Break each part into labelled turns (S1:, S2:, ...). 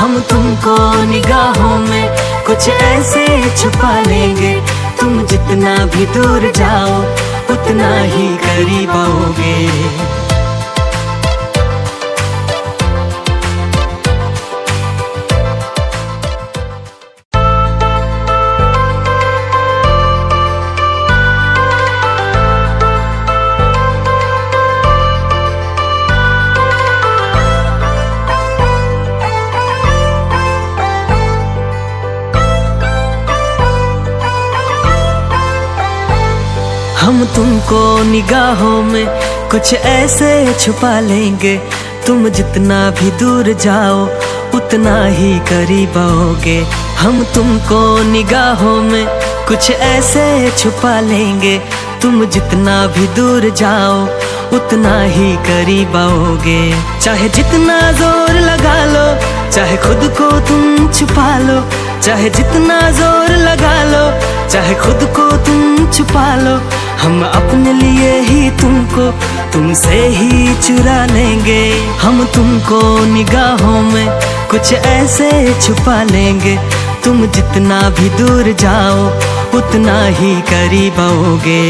S1: हम तुमको निगाहों में कुछ ऐसे छुपा लेंगे। तुम जितना भी दूर जाओ उतना ही करीब आओगे। हम तुमको निगाहों में कुछ ऐसे छुपा लेंगे। तुम जितना भी दूर जाओ उतना ही करीब आओगे। हम तुमको निगाहों में कुछ ऐसे छुपा लेंगे। तुम जितना भी दूर जाओ उतना ही करीब आओगे। चाहे जितना जोर लगा लो, चाहे खुद को तुम छुपा लो, चाहे जितना जोर लगा लो, चाहे खुद को तुम छुपा लो, हम अपने लिए ही तुमको तुमसे ही चुरा लेंगे। हम तुमको निगाहों में कुछ ऐसे छुपा लेंगे। तुम जितना भी दूर जाओ उतना ही करीब आओगे।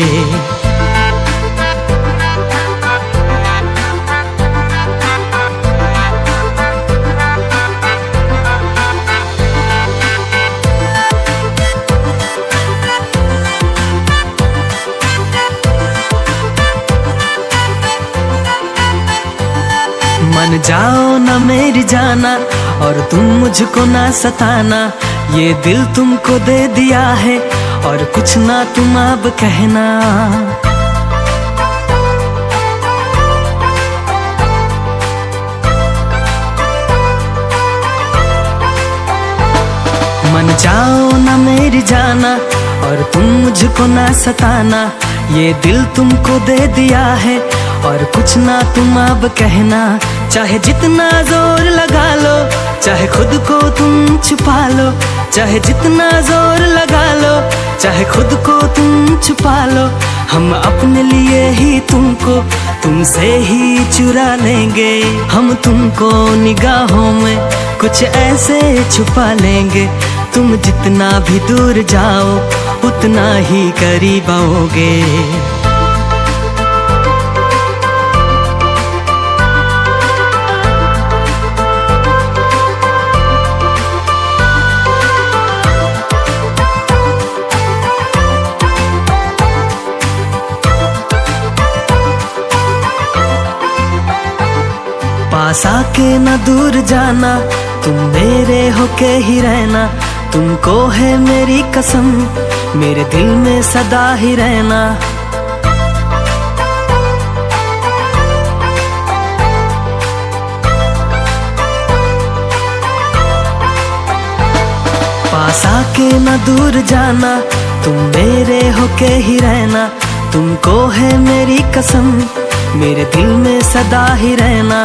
S1: मान जाओ ना मेरी जाना और तुम मुझको ना सताना। ये दिल तुमको दे दिया है और कुछ ना तुम अब कहना। मान जाओ ना मेरी जाना और तुम मुझको ना सताना। ये दिल तुमको दे दिया है और कुछ ना तुम अब कहना। चाहे जितना जोर लगा लो, चाहे खुद को तुम छुपा लो, चाहे जितना जोर लगा लो, चाहे खुद को तुम छुपा लो, हम अपने लिए ही तुमको तुमसे ही चुरा लेंगे। हम तुमको निगाहों में कुछ ऐसे छुपा लेंगे। तुम जितना भी दूर जाओ उतना ही करीब आओगे। पास आके न दूर जाना, तुम मेरे होके ही रहना। तुमको है मेरी कसम, मेरे दिल में सदा ही रहना। पास आके न दूर जाना, तुम मेरे होके ही रहना। तुमको है मेरी कसम, मेरे दिल में सदा ही रहना।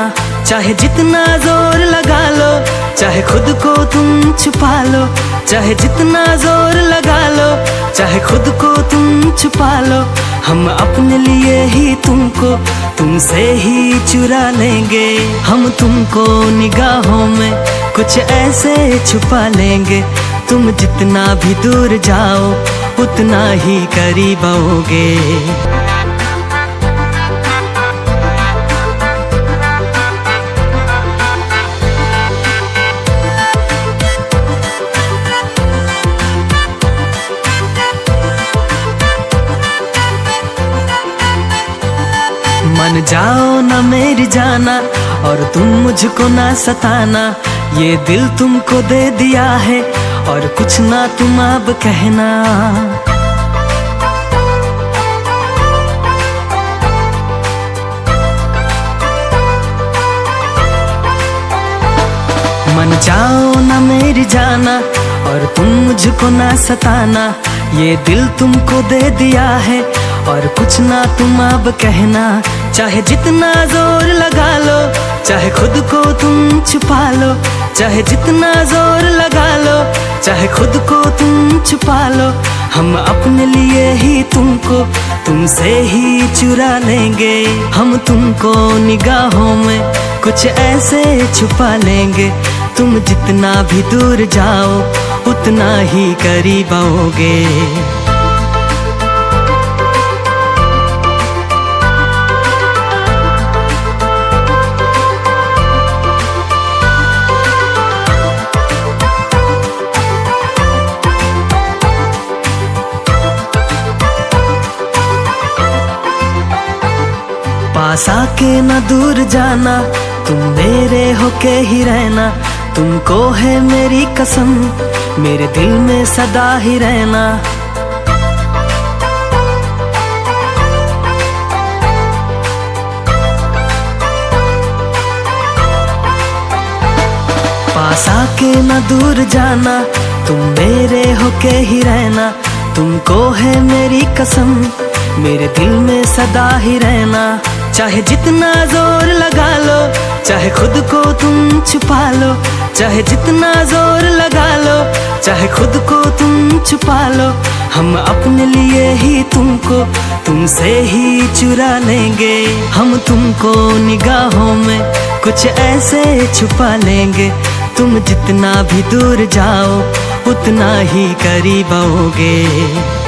S1: चाहे जितना जोर लगा लो, चाहे खुद को तुम छुपा लो, चाहे जितना जोर लगा लो, चाहे खुद को तुम छुपा लो, हम अपने लिए ही तुमको तुमसे ही चुरा लेंगे। हम तुमको निगाहों में कुछ ऐसे छुपा लेंगे। तुम जितना भी दूर जाओ उतना ही करीब आओगे। मान जाओ ना मेरी जाना और तुम मुझको ना सताना। ये दिल तुमको दे दिया है और कुछ ना तुम अब कहना। मान जाओ ना मेरी जाना और तुम मुझको ना सताना। ये दिल तुमको दे दिया है और कुछ ना तुम अब कहना। चाहे जितना जोर लगा लो, चाहे खुद को तुम छुपा लो, चाहे जितना जोर लगा लो, चाहे खुद को तुम छुपा लो, हम अपने लिए ही तुमको तुमसे ही चुरा लेंगे। हम तुमको निगाहों में कुछ ऐसे छुपा लेंगे। तुम जितना भी दूर जाओ उतना ही करीब आओगे। पास आके न दूर जाना, तुम मेरे होके ही रहना। तुमको है मेरी कसम, मेरे दिल में सदा ही रहना। पास आके न दूर जाना, तुम मेरे होके ही रहना। तुमको है मेरी कसम, मेरे दिल में सदा ही रहना। चाहे जितना जोर लगा लो, चाहे खुद को तुम छुपा लो। चाहे जितना जोर लगा लो, चाहे खुद को तुम छुपा लो। हम अपने लिए ही तुमको तुमसे ही चुरा लेंगे। हम तुमको निगाहों में कुछ ऐसे छुपा लेंगे। तुम जितना भी दूर जाओ उतना ही करीब आओगे।